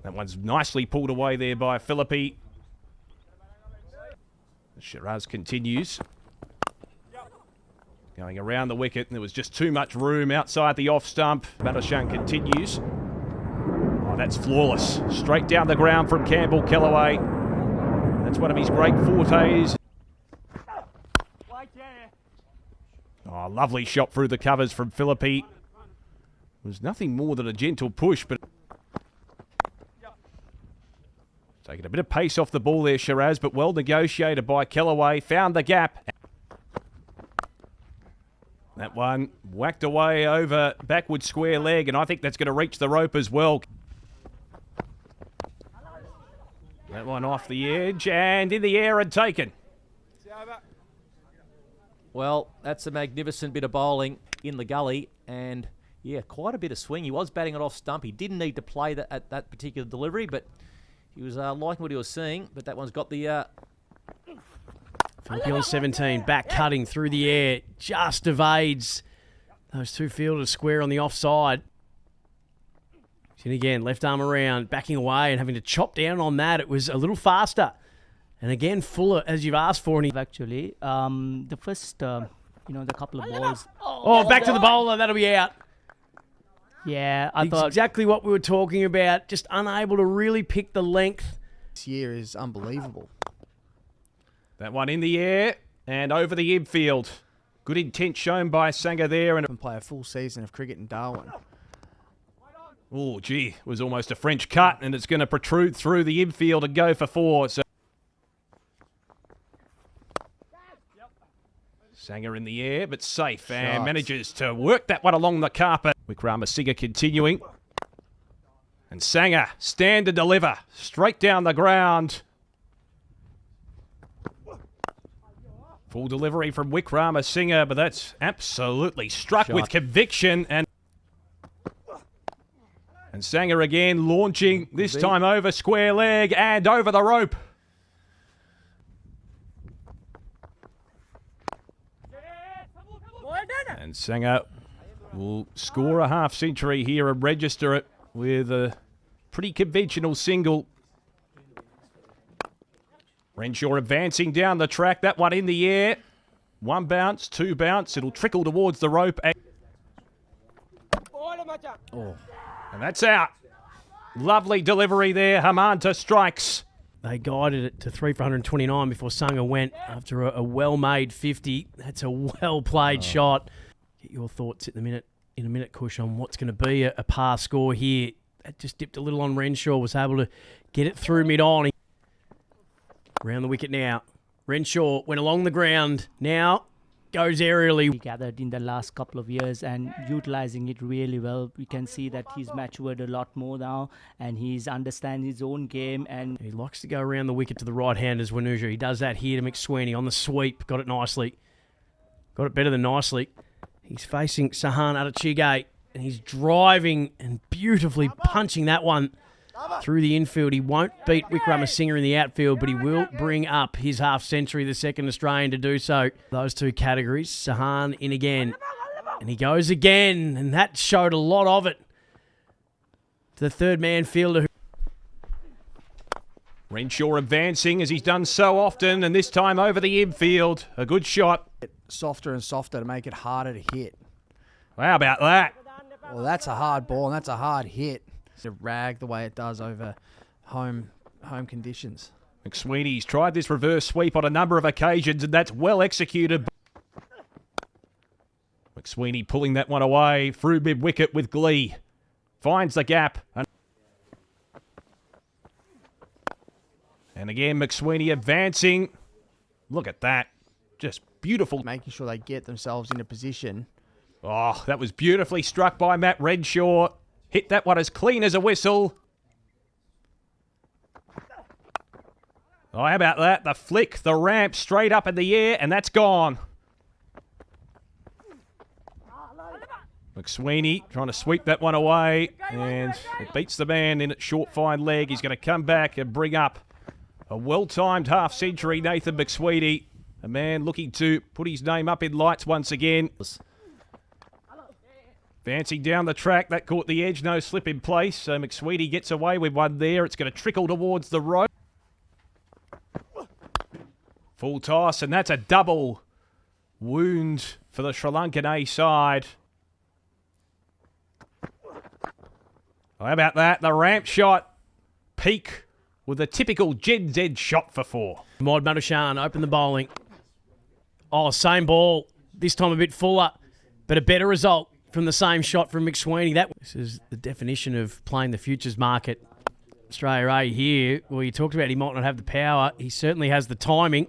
That one's nicely pulled away there by Philippi. Shiraz continues. Going around the wicket, and there was just too much room outside the off stump. Madashan continues. Oh, that's flawless. Straight down the ground from Campbell Kellaway. That's one of his great fortes. Oh, lovely shot through the covers from Philippi. It was nothing more than a gentle push, but taking a bit of pace off the ball there, Shiraz, but well negotiated by Kellaway. Found the gap. That one whacked away over backward square leg, and I think that's going to reach the rope as well. That one off the edge and in the air and taken. Well, that's a magnificent bit of bowling in the gully, and yeah, quite a bit of swing. He was batting it off stump. He didn't need to play that at that particular delivery, but he was liking what he was seeing. But that one's got the... Philippi on 17, back cutting through the air, just evades those two fielders square on the offside. And again, left arm around, backing away and having to chop down on that. It was a little faster. And again, Fuller, as you've asked for. And actually, the first, the couple of balls. Oh, back to the bowler. That'll be out. Yeah, I thought exactly what we were talking about. Just unable to really pick the length. This year is unbelievable. That one in the air and over the infield. Good intent shown by Sangha there. And play a full season of cricket in Darwin. Oh, gee, it was almost a French cut, and it's going to protrude through the infield and go for 4. So Sangha in the air, but safe, and manages to work that one along the carpet. Wickramasinghe continuing. And Sangha, stand and deliver. Straight down the ground. Full delivery from Wickramasinghe, but that's absolutely struck with conviction. And Sangha again launching, this time over square leg and over the rope. And Sangha will score a half century here and register it with a pretty conventional single. Renshaw advancing down the track. That one in the air. 1 bounce, 2 bounce. It'll trickle towards the rope. And that's out. Lovely delivery there. Hamanta strikes. They guided it to 3 for 129 before Sangha went after a well-made 50. That's a well-played shot. Get your thoughts in a minute, Kush, on what's going to be a par score here. That just dipped a little on Renshaw. Was able to get it through mid-on. Around the wicket now. Renshaw went along the ground. Now goes aerially. He gathered in the last couple of years and utilizing it really well. We can see that he's matured a lot more now and he's understanding his own game. And he likes to go around the wicket to the right hand as Wanuja. He does that here to McSweeney on the sweep. Got it nicely. Got it better than nicely. He's facing Sahan Adachige and he's driving and beautifully punching that one through the infield. He won't beat Wickramasinghe in the outfield, but he will bring up his half century, the second Australian to do so. Those two categories. Sahan in again. And he goes again, and that showed a lot of it to the third man fielder. Renshaw advancing as he's done so often, and this time over the infield. A good shot. Softer and softer to make it harder to hit. How about that? Well, that's a hard ball, and that's a hard hit. To rag the way it does over home conditions. McSweeney's tried this reverse sweep on a number of occasions, and that's well executed. McSweeney pulling that one away through mid-wicket with glee. Finds the gap. And again, McSweeney advancing. Look at that. Just beautiful. Making sure they get themselves in a position. Oh, that was beautifully struck by Matt Renshaw. Hit that one as clean as a whistle. Oh, how about that? The flick, the ramp, straight up in the air, and that's gone. McSweeney trying to sweep that one away, and it beats the man in its short, fine leg. He's going to come back and bring up a well-timed half-century, Nathan McSweeney. A man looking to put his name up in lights once again. Bouncing down the track, that caught the edge, no slip in place. So McSweeney gets away with one there. It's going to trickle towards the rope. Full toss, and that's a double wound for the Sri Lankan A side. How about that? The ramp shot. Peak with a typical Gen Z shot for 4. Mod Madushan open the bowling. Oh, same ball. This time a bit fuller, but a better result from the same shot from McSweeney. This is the definition of playing the futures market. Australia A here. Well, you talked about he might not have the power. He certainly has the timing.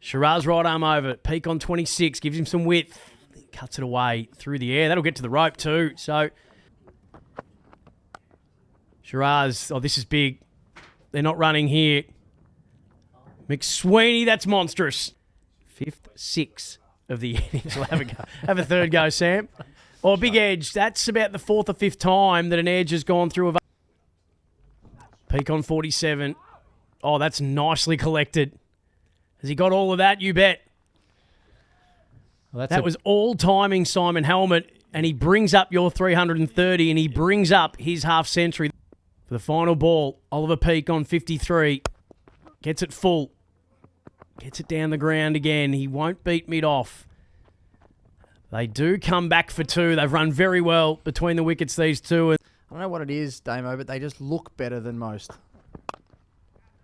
Shiraz right arm over. Peak on 26. Gives him some width. Cuts it away through the air. That'll get to the rope too. So Shiraz, oh, this is big. They're not running here. McSweeney, that's monstrous. 5th, 6th of the innings. We'll have a go. Have a third go, Sam. Oh, big edge. That's about the 4th or 5th time that an edge has gone through. Peak on 47. Oh, that's nicely collected. Has he got all of that? You bet. Well, that was all timing, Simon Helmet, and he brings up your 330 and he brings up his half century. For the final ball, Oliver Peak on 53. Gets it full. Gets it down the ground again. He won't beat mid-off. They do come back for 2. They've run very well between the wickets, these two. I don't know what it is, Damo, but they just look better than most.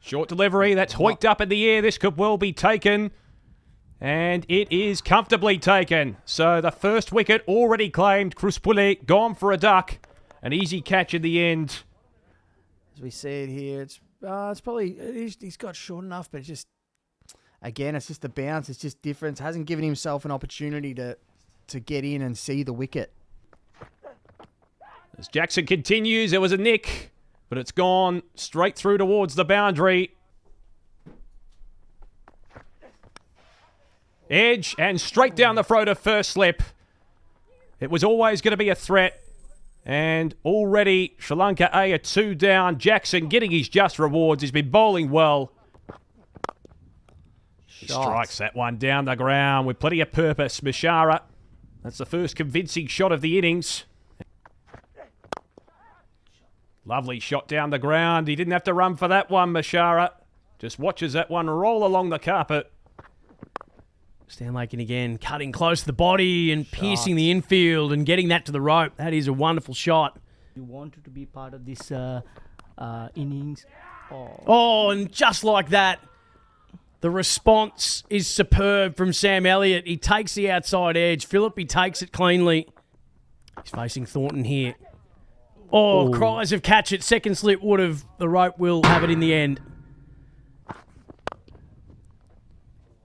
Short delivery. That's hoiked up in the air. This could well be taken. And it is comfortably taken. So the first wicket already claimed. Kruspule gone for a duck. An easy catch in the end. As we see it here, it's probably he's got short enough, but it's just the bounce. It's just different. Hasn't given himself an opportunity to get in and see the wicket. As Jackson continues, there was a nick, but it's gone straight through towards the boundary. Edge and straight down the throat of first slip. It was always going to be a threat. And already Sri Lanka A are 2 down. Jackson getting his just rewards. He's been bowling well. He strikes that one down the ground with plenty of purpose. Mishara. That's the first convincing shot of the innings. Lovely shot down the ground. He didn't have to run for that one, Mishara. Just watches that one roll along the carpet. Stanlaken again, cutting close to the body and piercing the infield and getting that to the rope. That is a wonderful shot. You wanted to be part of this innings. Oh, and just like that, the response is superb from Sam Elliott. He takes the outside edge. Philippi takes it cleanly. He's facing Thornton here. Oh, cries of catch it. Second slip would have. The rope will have it in the end.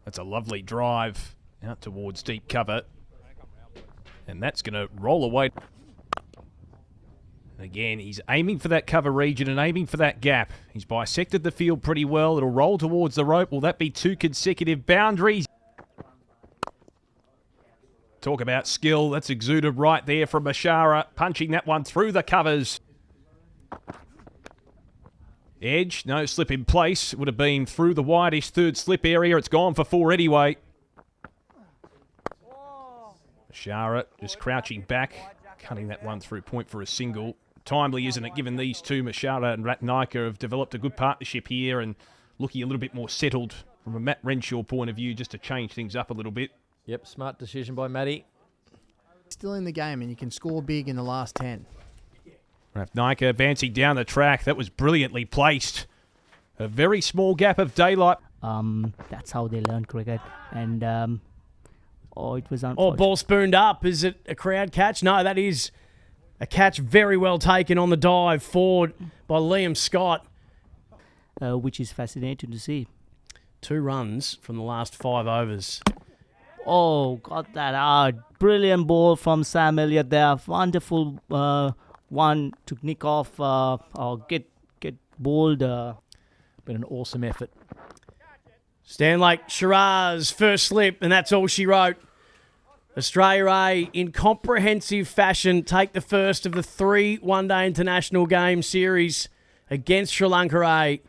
That's a lovely drive out towards deep cover. And that's going to roll away. Again, he's aiming for that cover region and aiming for that gap. He's bisected the field pretty well. It'll roll towards the rope. Will that be 2 consecutive boundaries? Talk about skill. That's exuded right there from Mishara. Punching that one through the covers. Edge, no slip in place. Would have been through the widest third slip area. It's gone for 4 anyway. Mishara just crouching back, cutting that one through point for a single. Timely, isn't it, given these two, Mishara and Ratnaika, have developed a good partnership here and looking a little bit more settled from a Matt Renshaw point of view, just to change things up a little bit. Yep, smart decision by Matty. Still in the game, and you can score big in the last 10. Ratnaika advancing down the track. That was brilliantly placed. A very small gap of daylight. That's how they learn cricket. And it was unfortunate. Oh, ball spooned up. Is it a crowd catch? No, that is a catch very well taken on the dive forward by Liam Scott. Which is fascinating to see. 2 runs from the last 5 overs. Oh, got that out. Brilliant ball from Sam Elliott there. Wonderful one to nick off or get bowled. Been an awesome effort. Stanlake, Shiraz, first slip, and that's all she wrote. Australia A, in comprehensive fashion, take the first of the 3 one-day international game series against Sri Lanka A.